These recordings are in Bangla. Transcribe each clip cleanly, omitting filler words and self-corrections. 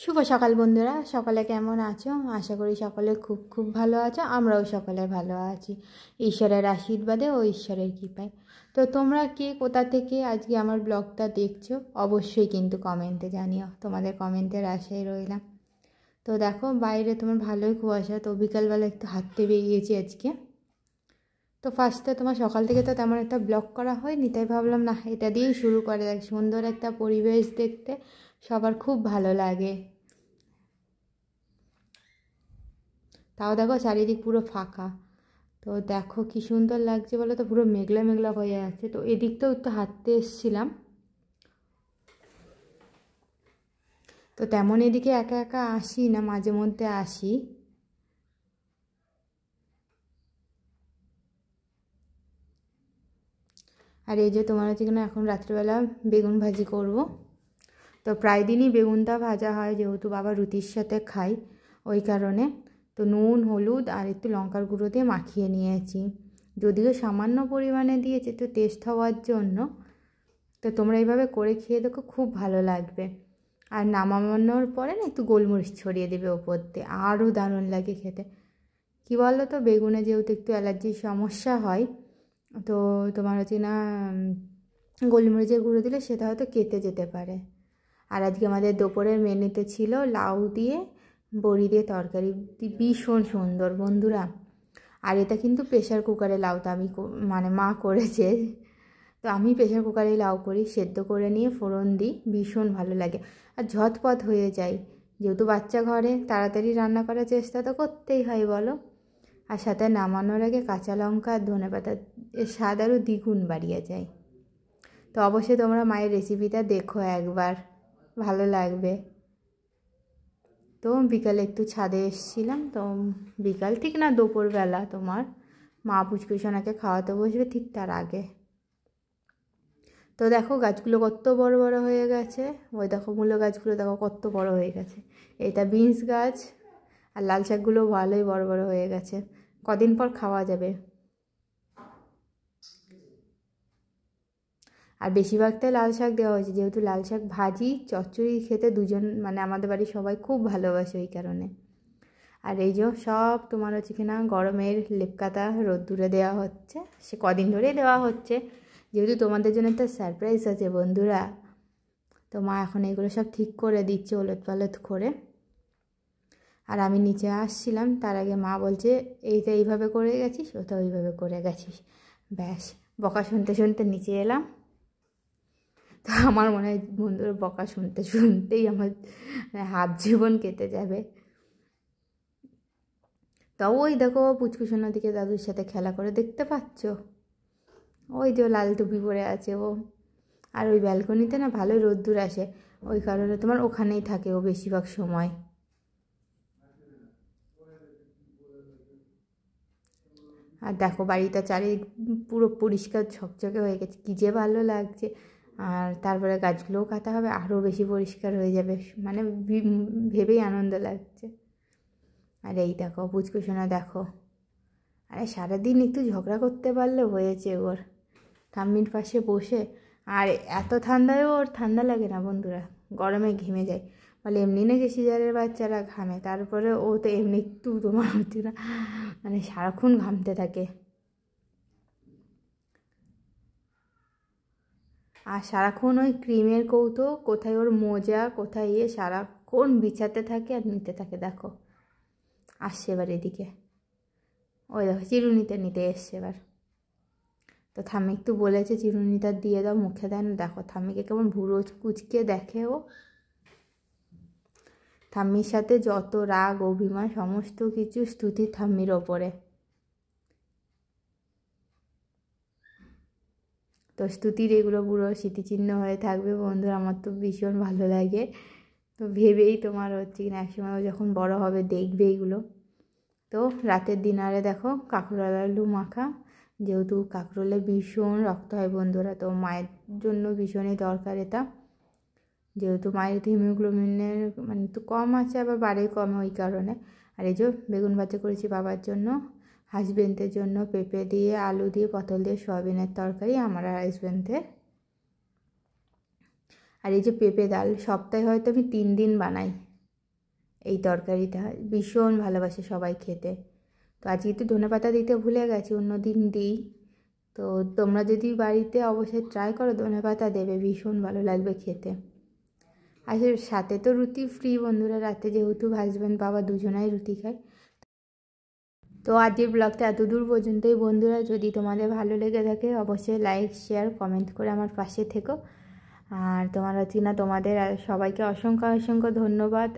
শুভ সকাল বন্ধুরা, সকলে কেমন আছো? আশা করি সকলে খুব খুব ভালো আছো। আমরাও সকলে ভালো আছি ঈশ্বরের আশীর্বাদে ও ঈশ্বরের কৃপায়। তো তোমরা কে কোথা থেকে আজকে আমার ব্লগটা দেখছো অবশ্যই কিন্তু কমেন্টে জানিও, তোমাদের কমেন্টের আশায় রইলাম। তো দেখো বাইরে তোমার ভালোই কুয়াশা, তো বিকালবেলা একটু হাঁটতে বেরিয়েছি আজকে। তো ফার্স্টে তোমার সকাল থেকে তো তেমন একটা ব্লগ করা হয়নি, তাই ভাবলাম না এটা দিয়েই শুরু করে দেখ। সুন্দর একটা পরিবেশ দেখতে সবার খুব ভালো লাগে। তাও দেখো চারিদিক পুরো ফাঁকা, তো দেখো কি সুন্দর লাগছে বলো তো, পুরো মেঘলা মেঘলা হয়ে আছে। তো এদিকটাও একটু হাঁটতে এসেছিলাম, তো তেমন এদিকে একা একা আসি না, মাঝে মধ্যে আসি। আর এই যে তোমার হচ্ছে কিনা এখন রাত্রিবেলা বেগুন ভাজি করব। তো প্রায় দিনই বেগুনটা ভাজা হয়, যেহেতু বাবা রুটির সাথে খাই ওই কারণে। তো নুন হলুদ আর একটু লঙ্কার গুঁড়ো দিয়ে মাখিয়ে নিয়েছি, যদিও সামান্য পরিমাণে দিয়েছি একটু টেস্ট হওয়ার জন্য। তো তোমরা এইভাবে করে খেয়ে দেখো, খুব ভালো লাগবে। আর নামানোর পরে না একটু গোলমরিচ ছড়িয়ে দেবে ওপর দিয়ে, আরও দারুণ লাগে খেতে। কী বলো তো, বেগুনে যেহেতু একটু অ্যালার্জির সমস্যা হয়, তো তোমার হচ্ছে না গোলমরিচের গুঁড়ো দিলে সেটা হয়তো কেটে যেতে পারে। আর আজকে আমাদের দুপুরের মেনুতে ছিল লাউ দিয়ে বড়ি দিয়ে তরকারি, ভীষণ সুন্দর বন্ধুরা। আর এটা কিন্তু প্রেশার কুকারে লাউটা আমি মানে মা করেছে। তো আমি প্রেশার কুকারেই লাউ করি, সেদ্ধ করে নিয়ে ফোড়ন দিই, ভীষণ ভালো লাগে। আর ঝটপট হয়ে যায়, যেহেতু বাচ্চা ঘরে তাড়াতাড়ি রান্না করার চেষ্টা তো করতেই হয় বলো। আর সাথে নামানোর আগে কাঁচা লঙ্কা আর ধনেপাতা, এর স্বাদ আরও দ্বিগুণ বাড়িয়ে যায়। তো অবশ্যই তোমরা মায়ের রেসিপিটা দেখো একবার, ভালো লাগবে। তো বিকালে একটু ছাদে এসেছিলাম, তো বিকাল ঠিক না দুপুরবেলা তোমার মা পুচকুসোনাকে খাওয়াতে বসবে ঠিক তার আগে। তো দেখো গাছগুলো কত বড় বড় হয়ে গেছে, ওই দেখো মূলো গাছগুলো দেখো কত বড় হয়ে গেছে। এটা বিনস গাছ, আর লাল শাকগুলো ভালোই বড় বড় হয়ে গেছে, কদিন পর খাওয়া যাবে। আর বেশিরভাগটাই লাল শাক দেওয়া হয়েছে, যেহেতু লাল শাক ভাজি চচ্চড়ি খেতে দুজন মানে আমাদের বাড়ির সবাই খুব ভালোবাসে ওই কারণে। আর এই যে সব তোমার হচ্ছে কিনা গরমের লেপকাতা রোদ্দুরে দেওয়া হচ্ছে, সে কদিন ধরেই দেওয়া হচ্ছে, যেহেতু তোমাদের জন্য একটা সারপ্রাইজ আছে বন্ধুরা। তো মা এখন এগুলো সব ঠিক করে দিচ্ছে ওলট পালট করে। আর আমি নিচে আসছিলাম, তার আগে মা বলছে এইটা এইভাবে করে গেছিস, ওটা ওইভাবে করে গেছিস। ব্যাস বকা শুনতে শুনতে নিচে এলাম। তো আমার মনে হয় বন্ধুরা বকা শুনতে শুনতেই আমার হাফ জীবন কেটে যাবে। তাও ওই দেখো পুচকুসোনার দিকে দাদুর সাথে খেলা করে, দেখতে পাচ্ছ ওই যে লাল টুপি পরে আছে ও। আর ওই ব্যালকনিতে না ভালোই রোদ্দুর আসে, ওই কারণে তোমার ওখানেই থাকে ও বেশিরভাগ সময়। আর দেখো বাড়িটা চারিদিক পুরো পরিষ্কার ঝকঝকে হয়ে গেছে, কী যে ভালো লাগছে। আর তারপরে গাছগুলোও কাটা হবে, আরও বেশি পরিষ্কার হয়ে যাবে, মানে ভেবেই আনন্দ লাগছে। আর এই দেখো পুচকুসোনা দেখো, আরে সারাদিন একটু ঝগড়া করতে পারলে হয়েছে ওর, ঠাম্মির পাশে বসে। আর এত ঠান্ডায়ও ওর ঠান্ডা লাগে না বন্ধুরা, গরমে ঘেমে যায়। বলে এমনি নাকি সিজারের বাচ্চারা ঘামে, তারপরে ও তো এমনি একটু তোমার হচ্ছে না মানে সারাক্ষণ ঘামতে থাকে। আর সারাক্ষণ ওই ক্রিমের কৌটো, কোথায় ওর মোজা, কোথায় সারাক্ষণ বিছাতে থাকে আর নিতে থাকে। দেখো আসছে এবার এদিকে, ওই দেখো চিরুনিতে নিতে এসছে এবার। তো ঠাম্মি একটু বলেছে চিরুনিটা দিয়ে দাও, মুখে দেয় না। দেখো ঠাম্মিকে কেমন ভুরো কুচকে দেখে ও। ঠাম্মির সাথে যত রাগ অভিমান সমস্ত কিছু স্তুতি ঠাম্মির ওপরে। তো স্তুতির এগুলো পুরো স্মৃতিচিহ্ন হয়ে থাকবে বন্ধুরা, আমার তো ভীষণ ভালো লাগে। তো ভেবেই তোমার হচ্ছে কিনা একসময় ও যখন বড় হবে দেখবে এইগুলো। তো রাতের ডিনারে দেখো কাঁকরোল আলু মাখা, যেহেতু কাঁকরোলে ভীষণ রক্ত হয় বন্ধুরা, তো মায়ের জন্য ভীষণই দরকার এটা, যেহেতু মায়ের হিমোগ্লোবিনের মানে একটু কম আছে, আবার বাড়ে কমে ওই কারণে। আর এই যে বেগুন ভাজা করেছি বাবার জন্য, হাজবেন্ডের জন্য পেঁপে দিয়ে আলু দিয়ে পটল দিয়ে সয়াবিনের তরকারি আমার আর হাজবেন্ডের। আর এই যে পেঁপে ডাল সপ্তাহে হয়তো আমি 3 দিন বানাই, এই তরকারিটা ভীষণ ভালোবাসে সবাই খেতে। তো আজকে একটু ধনেপাতা দিতে ভুলে গেছি, অন্য দিন দিই। তো তোমরা যদি বাড়িতে অবশ্যই ট্রাই করো, ধনেপাতা দেবে, ভীষণ ভালো লাগবে খেতে। আর সাথে তো রুটি ফ্রি বন্ধুরা, রাতে যেহেতু হাজব্যান্ড বাবা দুজনাই রুটি খায়। তো আজকের ব্লগটা এত দূর পর্যন্তই বন্ধুরা। যদি তোমাদের ভালো লেগে থাকে অবশ্যই লাইক শেয়ার কমেন্ট করে আমার পাশে থেকো। আর তোমরা চিনা তোমাদের সবাইকে অসংখ্য অসংখ্য ধন্যবাদ,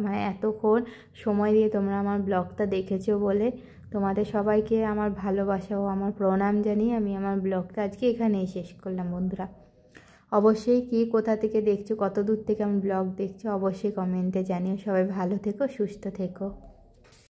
মানে এতক্ষণ সময় দিয়ে তোমরা আমার ব্লগটা দেখেছো বলে। তোমাদের সবাইকে আমার ভালোবাসা ও আমার প্রণাম জানিয়ে আমি আমার ব্লগটা আজকে এখানেই শেষ করলাম বন্ধুরা। অবশ্যই কি কোথা থেকে দেখছো, কত দূর থেকে আমি ব্লগ দেখছো অবশ্যই কমেন্টে জানিও। সবাই ভালো থেকো, সুস্থ থেকো।